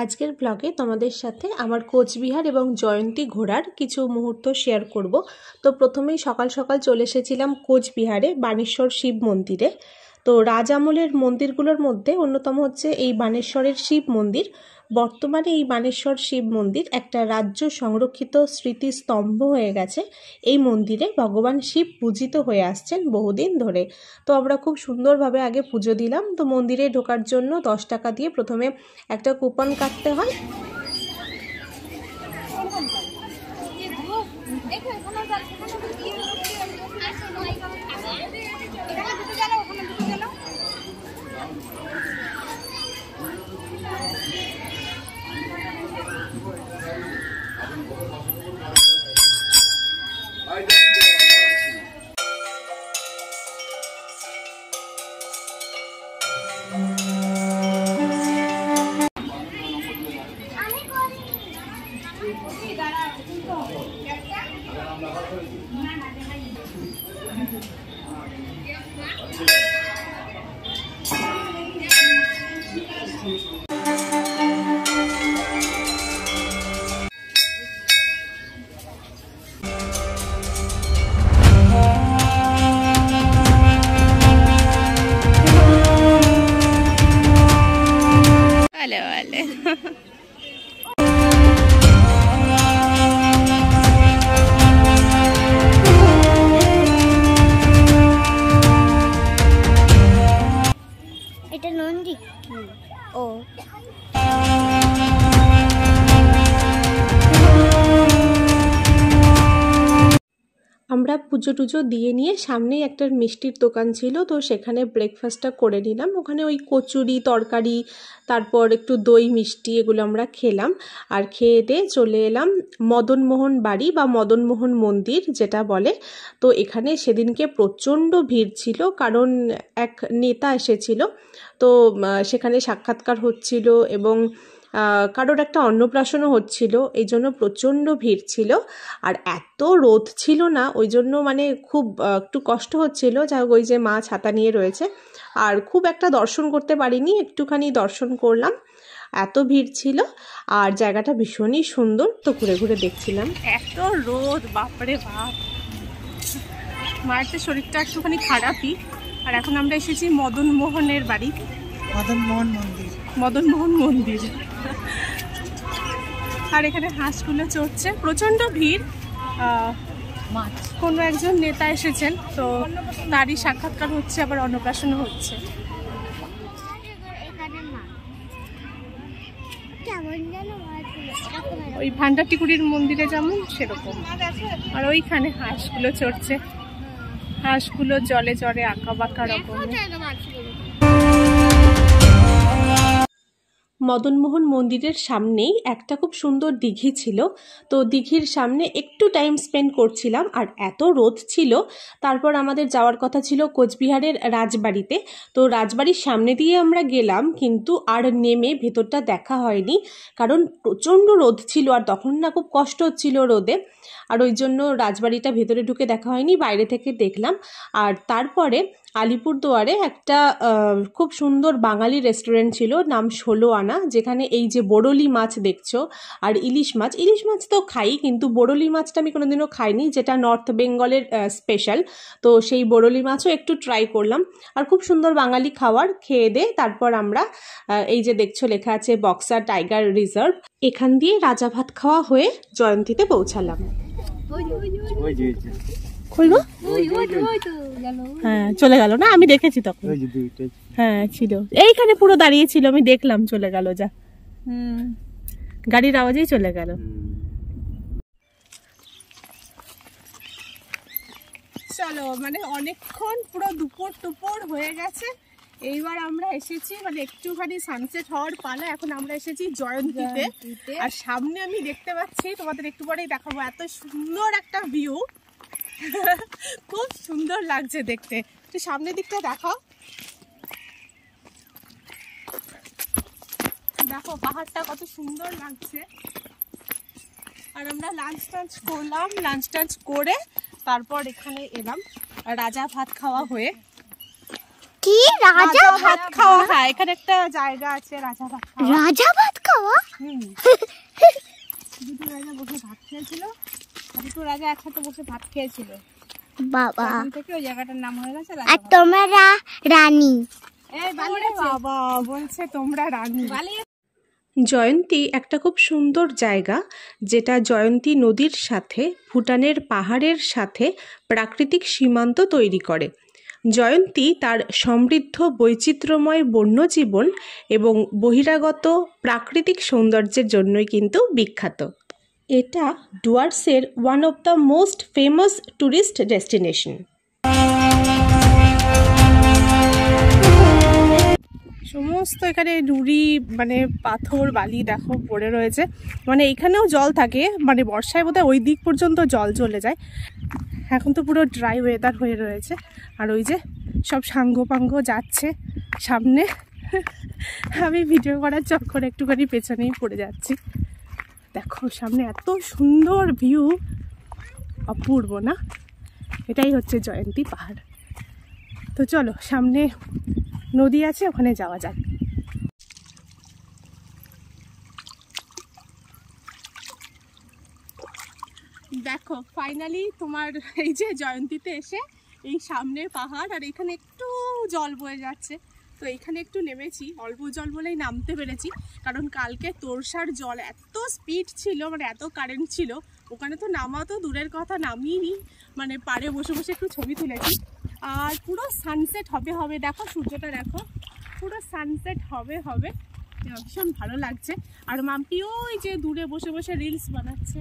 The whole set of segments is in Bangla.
আজকের ব্লগে তোমাদের সাথে আমার কোচবিহার এবং জয়ন্তী ঘোরার কিছু মুহূর্ত শেয়ার করব। তো প্রথমেই সকাল সকাল চলে এসেছিলাম কোচবিহারে বানেশ্বর শিব মন্দিরে। তো রাজ আমলের মন্দিরগুলোর মধ্যে অন্যতম হচ্ছে এই বানেশ্বরের শিব মন্দির। বর্তমানে এই বানেশ্বর শিব মন্দির একটা রাজ্য সংরক্ষিত স্মৃতিস্তম্ভ হয়ে গেছে। এই মন্দিরে ভগবান শিব পূজিত হয়ে আসছেন বহুদিন ধরে। তো আমরা খুব সুন্দরভাবে আগে পুজো দিলাম। তো মন্দিরে ঢোকার জন্য 10 টাকা দিয়ে প্রথমে একটা কুপন কাটতে হয়। এটা নন্দী ও আমরা পুজো টুজো দিয়ে নিয়ে সামনেই একটা মিষ্টির দোকান ছিল, তো সেখানে ব্রেকফাস্টটা করে নিলাম। ওখানে ওই কচুরি তরকারি, তারপর একটু দই মিষ্টি এগুলো আমরা খেলাম। আর খেয়ে দিয়ে চলে এলাম মদনমোহন বাড়ি বা মদনমোহন মন্দির যেটা বলে। তো এখানে সেদিনকে প্রচণ্ড ভিড় ছিল, কারণ এক নেতা এসেছিল। তো সেখানে সাক্ষাৎকার হচ্ছিল এবং কারোর একটা অন্নপ্রাশনও হচ্ছিল, এই জন্য প্রচণ্ড ভিড় ছিল। আর এত রোদ ছিল না, ওই জন্য মানে খুব একটু কষ্ট হচ্ছিল। যাই হোক, ওই যে মা ছাতা নিয়ে রয়েছে, আর খুব একটা দর্শন করতে পারিনি, একটুখানি দর্শন করলাম। এত ভিড় ছিল আর জায়গাটা ভীষণই সুন্দর, তো ঘুরে ঘুরে দেখছিলাম। এত রোদ, বাপরে বাপ। মায়ের তো শরীরটা একটুখানি খারাপই। আর এখন আমরা এসেছি মদনমোহনের বাড়ি, মদনমোহন মন্দির। আর এখানে হাঁসগুলো চড়ছে, প্রচণ্ড ভিড়। কোনো একজন নেতা এসেছেন, তো তারই সাক্ষাৎকার হচ্ছে, আবার অন্নপ্রাশনও হচ্ছে। ওই ভান্ডারটিকুড়ির মন্দিরে যেমন সেরকম। আর ওইখানে হাঁসগুলো চড়ছে, হাঁসগুলো জলে জলে আঁকা বাঁকা রকমের। মদনমোহন মন্দিরের সামনেই একটা খুব সুন্দর দিঘি ছিল, তো দিঘির সামনে একটু টাইম স্পেন্ড করছিলাম। আর এত রোদ ছিল, তারপর আমাদের যাওয়ার কথা ছিল কোচবিহারের রাজবাড়িতে। তো রাজবাড়ির সামনে দিয়ে আমরা গেলাম, কিন্তু আর নেমে ভেতরটা দেখা হয়নি, কারণ প্রচণ্ড রোদ ছিল আর তখন না খুব কষ্ট হচ্ছিল রোদে। আর ওই জন্য রাজবাড়িটা ভেতরে ঢুকে দেখা হয়নি, বাইরে থেকে দেখলাম। আর তারপরে আলিপুরদুয়ারে একটা খুব সুন্দর বাঙালি রেস্টুরেন্ট ছিল, নাম 16 আনা, যেখানে এই যে বড়লি মাছ দেখছো আর ইলিশ মাছ তো খাই, কিন্তু বড়লি মাছটা আমি কোনোদিনও খাইনি, যেটা নর্থ বেঙ্গলের স্পেশাল। তো সেই বড়লি মাছও একটু ট্রাই করলাম। আর খুব সুন্দর বাঙালি খাবার খেয়ে দিয়ে তারপর আমরা এই যে দেখছো লেখা আছে বক্সা টাইগার রিজার্ভ, এখান দিয়ে রাজা ভাত খাওয়া হয়ে জয়ন্তীতে পৌঁছালাম। হ্যাঁ, চলে গেল না, আমি দেখেছি তখন। হ্যাঁ ছিল, এইখানে পুরো দাঁড়িয়ে ছিল, আমি দেখলাম চলে গেল। যা গাড়ির আওয়াজেই চলে গেল। চলো, মানে অনেকক্ষণ, পুরো দুপুর হয়ে গেছে। এইবার আমরা এসেছি, মানে একটুখানি সানসেট হওয়ার পালা। এখন আমরা এসেছি জয়ন্তীতে। আর সামনে আমি দেখতে পাচ্ছি, তোমাদের একটু পরেই দেখাবো, এত সুন্দর একটা ভিউ, খুব সুন্দর লাগছে দেখতে। তুই সামনের দিকটা দেখাও, দেখো পাহাড়টা কত সুন্দর লাগছে। আর আমরা লাঞ্চ টাঞ্চ করলাম, লাঞ্চ টাঞ্চ করে তারপর এখানে এলাম রাজা ভাত খাওয়া হয়ে। কি রাজা ভাত খাওয়া? হ্যাঁ, এখানে একটা জায়গা আছে রাজা ভাত খাওয়া। রাজা ভাত খাওয়া? খাইনি। দুটোর আগে বসে ভাত খেয়েছিল, দুটোর আগে একসাথে বসে ভাত খেয়েছিল। বাবা তখন থেকে ওই জায়গাটার নাম হয়ে গেছে আর তোমরা রানী। এই বাবা বলছে তোমরা রানী। জয়ন্তী একটা খুব সুন্দর জায়গা, যেটা জয়ন্তী নদীর সাথে ভুটানের পাহাড়ের সাথে প্রাকৃতিক সীমান্ত তৈরি করে। জয়ন্তী তার সমৃদ্ধ বৈচিত্র্যময় বন্যজীবন এবং বহিরাগত প্রাকৃতিক সৌন্দর্যের জন্যই কিন্তু বিখ্যাত। এটা ডুয়ার্সের one of the most famous tourist destination. সমস্ত এখানে নুড়ি মানে পাথর বালি দেখো পড়ে রয়েছে, মানে এখানেও জল থাকে, মানে বর্ষায় বোধহয় ওই দিক পর্যন্ত জল চলে যায়। এখন তো পুরো ড্রাই ওয়েদার হয়ে রয়েছে। আর ওই যে সব সাঙ্গ পাঙ্গ যাচ্ছে সামনে, আমি ভিডিও করার চক্করে একটুখানি পেছনেই পড়ে যাচ্ছি। দেখো সামনে এত সুন্দর ভিউ, অপূর্ব না? এটাই হচ্ছে জয়ন্তী পাহাড়। তো চলো সামনে নদী আছে, ওখানে যাওয়া যাক। দেখো ফাইনালি তোমার এই যে জয়ন্তীতে এসে এই সামনের পাহাড়, আর এখানে একটু জল বয়ে যাচ্ছে। তো এইখানে একটু নেমেছি, অল্প জল বলেই নামতে পেরেছি, কারণ কালকে তোরসার জল এত স্পিড ছিল, মানে এত কারেন্ট ছিল, ওখানে তো নামা তো দূরের কথা, নামিনি, মানে পাড়ে বসে বসে একটু ছবি তুলেছি। আর পুরো সানসেট হবে, দেখো সূর্যটা দেখো, পুরো সানসেট হবে, ভীষণ ভালো লাগছে। আর মাম্পি ওই যে দূরে বসে বসে রিলস বানাচ্ছে,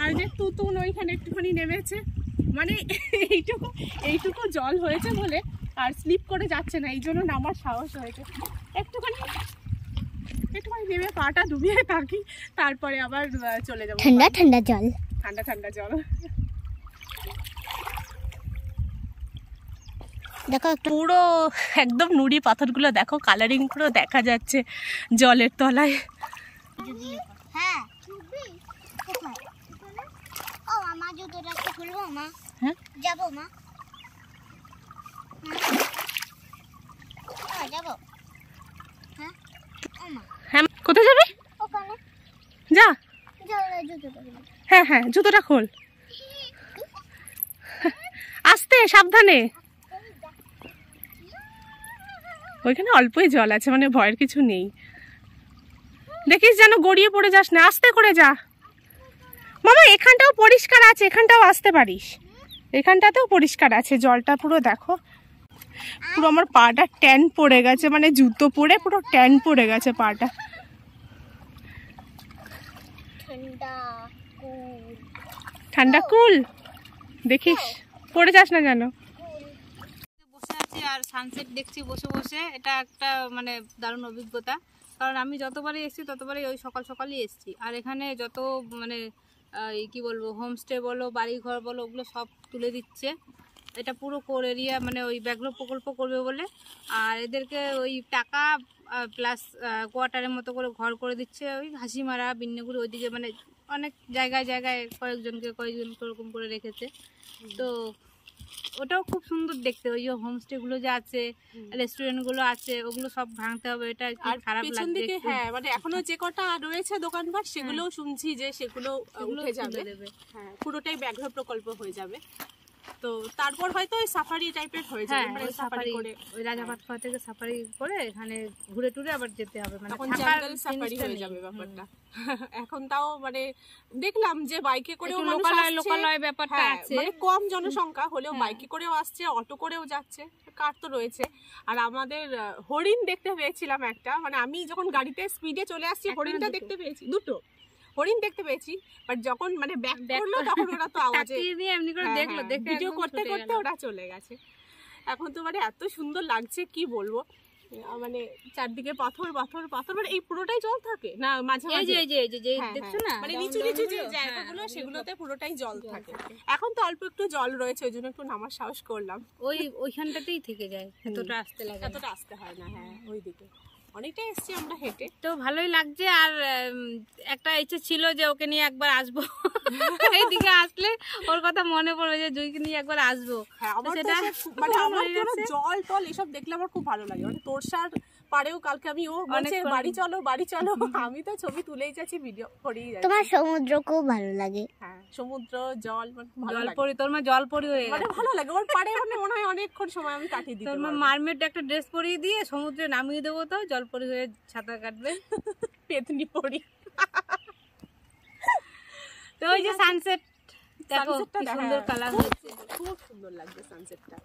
আর যে তুতুন ওইখানে একটুখানি নেমেছে, মানে এইটুকু জল হয়েছে বলে আর স্লিপ করে যাচ্ছে না, এই জন্য নামার সাহস হয়েছে। একটুখানি নেমে পাটা ডুবিয়ে থাকি, তারপরে আবার চলে যাবো। ঠান্ডা জল, ঠান্ডা জল। দেখো পুরো একদম নুড়ি পাথরগুলো দেখো, কালারিং পুরো দেখা যাচ্ছে জলের তলায়। হ্যাঁ ও মা জুতোটা একটু খুলবো মা? হ্যাঁ যাবো মা, যাবো। হ্যাঁ ও মা, হ্যাঁ কোথায় যাবে? ওখানে যা। জুতোটা হ্যাঁ জুতোটা খোল, আস্তে সাবধানে। ওইখানে অল্পই জল আছে, মানে ভয়ের কিছু নেই। দেখিস যেন গড়িয়ে পড়ে যাস না, আস্তে করে যা। মামা এখানটাও পরিষ্কার আছে, এখানটাও আসতে পারিস, এখানটাতেও পরিষ্কার আছে, জলটা পুরো দেখো। পুরো আমার পাটা ট্যান পড়ে গেছে, মানে জুতো পরে পুরো ট্যান পড়ে গেছে পাটা। ঠান্ডা কুল, দেখিস পড়ে যাস না যেন। বসে আছি আর সানসেট দেখছি বসে বসে, এটা একটা মানে দারুণ অভিজ্ঞতা। কারণ আমি যতবারই এসেছি ততবারই ওই সকাল সকালই এসেছি। আর এখানে যত মানে কি বলবো, হোমস্টে বলো বাড়ি ঘর বলো, ওগুলো সব তুলে দিচ্ছে। এটা পুরো কোর এরিয়া, মানে ওই ব্যাঘ্র প্রকল্প করবে বলে। আর এদেরকে ওই টাকা প্লাস কোয়ার্টারের মতো করে ঘর করে দিচ্ছে, ওই হাসিমারা বিন্নেগুড়ি ওইদিকে, মানে অনেক জায়গায় কয়েকজনকে ওরকম করে রেখেছে। তো ওটাও খুব সুন্দর দেখতে। ওই যে হোমস্টেগুলো যে আছে, রেস্টুরেন্টগুলো আছে, ওগুলো সব ভাঙতে হবে, এটা আর খারাপ পেছন লাগছে। দিকে হ্যাঁ, মানে এখনো যে কটা রয়েছে দোকানপাট, সেগুলোও শুনছি যে সেগুলো উঠে যাবে। হ্যাঁ, পুরোটাই ব্যাঘ্র প্রকল্প হয়ে যাবে। তো তারপর হয়তো ওই সাফারি টাইপের হয়ে যাবে, মানে সাফারি করে ওই রাজাপাটখাওয়া থেকে সাফারি করে এখানে ঘুরে টুরে আবার যেতে হবে, মানে তখন জঙ্গল সাফারি হয়ে যাবে ব্যাপারটা। এখন তাও মানে দেখলাম যে বাইকে করেও মানুষ আসছে, লোকালয় ব্যাপারটা আছে, মানে কম জনসংখ্যা হলেও বাইকে করেও আসছে, অটো করেও যাচ্ছে, কার তো রয়েছে। আর আমাদের হরিণ দেখতে পেয়েছিলাম একটা, মানে আমি যখন গাড়িতে স্পিডে চলে আসছি হরিণটা দেখতে পেয়েছি, দুটো হরিণ দেখতে পেয়েছি, বাট যখন মানে ব্যাক করলো তখন ওরা তো আওয়াজে এমনি করে দেখলো, দেখে ভিডিও করতে করতে ওরা চলে গেছে। এখন তো মানে এত সুন্দর লাগছে কি বলবো, মানে চারদিকে পাথর, মানে এই পুরোটাই জল থাকে না মাঝে মাঝে, এই যে দেখছো না, মানে নিচু যে জায়গাগুলো সেগুলোতে পুরোটাই জল থাকে। এখন তো অল্প একটু জল রয়েছে, ওই জন্য একটু নামার সাহস করলাম। ওইখানটাতেই থেকে যায়, এতটা আসতে হয় না। হ্যাঁ ওইদিকে অনেকটাই এসছি আমরা হেঁটে, তো ভালোই লাগছে। আর একটা ইচ্ছে ছিল যে ওকে নিয়ে একবার আসবো, এইদিকে আসলে ওর কথা মনে পড়বে যে জুইকে নিয়ে একবার আসবো। সেটা মানে আমার জল টল এসব দেখলে আমার খুব ভালো লাগে, মানে তোরসার পারেও কালকে আমি ও বলছে অনেকক্ষণ- বাড়ি চলো আমি তো ছবি তুলেই যাচ্ছি, ভিডিও করেই যাচ্ছি। তোমার সমুদ্র খুব ভালো লাগে। হ্যাঁ, সমুদ্র জল মানে ভালো লাগে, জলপরি, তোর মা জলপরি হয়ে মানে গেছে। ভালো লাগে ওর পারে, মানে মনে হয় অনেকক্ষণ সময় আমি কাটিয়ে দিতে তোর মা পারবো। মারমেড একটা ড্রেস পরিয়ে দিয়ে সমুদ্রে নামিয়ে দেবো, তো জলপরি হয়ে সাঁতার কাটবে। পেতনি পড়ি। তো ওই যে সানসেট দেখো Sunset টা কি দেখা- সুন্দর কালার হয়েছে। খুব সুন্দর লাগছে সানসেটটা।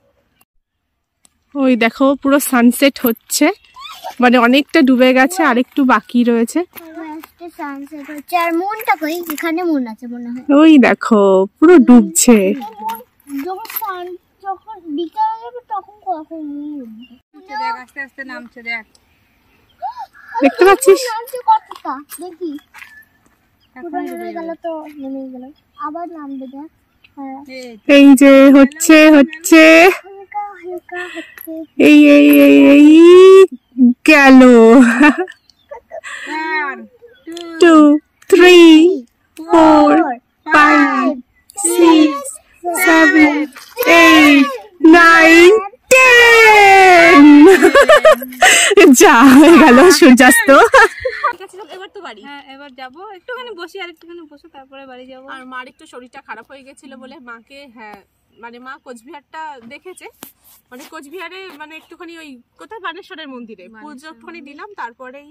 ওই দেখো পুরো সানসেট হচ্ছে, মানে অনেকটা ডুবে গেছে আর একটু বাকি রয়েছে। সানসেট হচ্ছে আর মুনটা কই, এখানে মুন আছে মনে হয়। ওই দেখো পুরো ডুবছে। যখন বিকাল হবে তখন কখন মুন দেখ আস্তে আস্তে নামছে, দেখ দেখতে পাচ্ছিস? নামছে কতটা দেখি, পুরো এখনই নেমে ডুবে গেল যাবে। তো নেমে গেল, আবার নামবে দেখ। হ্যাঁ, এই এই যে হচ্ছে হালকা হালকা হচ্ছে। এই গেল। 1 2 3 4 5 5 6 7 8 9 10 যা হয়ে গেল সূর্যাস্ত। ঠিক আছে, এবার তো বাড়ি। হ্যাঁ, এবার যাবো একটুখানি বসি, আর একটুখানি বসে তারপরে বাড়ি যাবো। আর মার একটু শরীরটা খারাপ হয়ে গেছিল বলে মাকে, হ্যাঁ মানে মা কোচবিহারটা দেখেছে, মানে কোচবিহারে মানে একটুখানি ওই কোথায় বানেশ্বরের মন্দিরে পুজো একটুখানি দিলাম, তারপরেই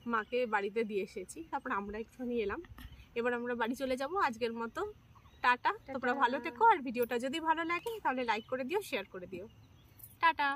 মাকে বাড়িতে দিয়ে এসেছি, তারপর আমরা একটুখানি এলাম। এবার আমরা বাড়ি চলে যাব আজকের মতো। টাটা, তোমরা ভালো থেকো, আর ভিডিওটা যদি ভালো লাগে তাহলে লাইক করে দিও, শেয়ার করে দিও। টাটা।